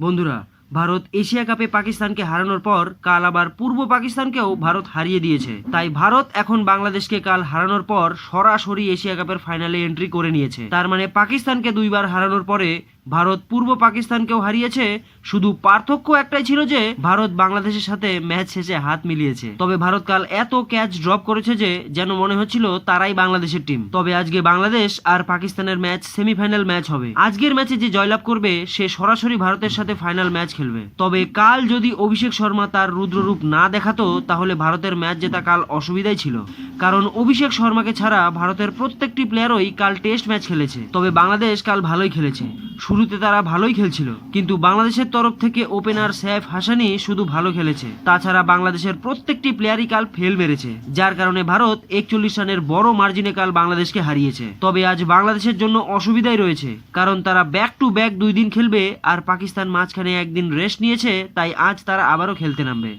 বন্ধুরা, ভারত এশিয়া কাপে পাকিস্তানকে হারানোর পর কাল আবার পূর্ব পাকিস্তানকেও ভারত হারিয়ে দিয়েছে। তাই ভারত এখন বাংলাদেশকে কাল হারানোর পর সরাসরি এশিয়া কাপের ফাইনালে এন্ট্রি করে নিয়েছে। তার মানে পাকিস্তানকে দুইবার হারানোর পরে ভারত পূর্ব পাকিস্তানকেও হারিয়েছে। শুধু পার্থক্য একটাই ছিল যে ভারত বাংলাদেশের সাথে ম্যাচ শেষে হাত মিলিয়েছে। তবে ভারত কাল এত ক্যাচ ড্রপ করেছে যে যেন মনে হচ্ছিল তারাই বাংলাদেশের টিম। তবে আজকে বাংলাদেশ আর পাকিস্তানের ম্যাচ সেমিফাইনাল ম্যাচ হবে। আজকের ম্যাচে যে জয়লাভ করবে সে সরাসরি ভারতের সাথে ফাইনাল ম্যাচ খেলবে। তবে কাল যদি অভিষেক শর্মা তার রুদ্ররূপ না দেখাতো তাহলে ভারতের ম্যাচ জেতা কাল অসুবিধাই ছিল। কারণ অভিষেক শর্মাকে ছাড়া ভারতের প্রত্যেকটি প্লেয়ারই কাল টেস্ট ম্যাচ খেলেছে। তবে বাংলাদেশ কাল ভালোই খেলেছে। শুরুতে তারা ভালোই খেলছিল, কিন্তু বাংলাদেশের তরফ থেকে ওপেনার সাইফ হাসানি শুধু ভালো খেলেছে। তাছাড়া বাংলাদেশের প্রত্যেকটি প্লেয়ারই কাল ফেল মেরেছে, যার কারণে ভারত 41 রানের বড় মার্জিনে কাল বাংলাদেশকে হারিয়েছে। তবে আজ বাংলাদেশের জন্য অসুবিধাই রয়েছে, কারণ তারা ব্যাক টু ব্যাক 2 দিন খেলবে আর পাকিস্তান মাঝখানে একদিন রেস্ট নিয়েছে। তাই আজ তারা আবারও খেলতে নামবে।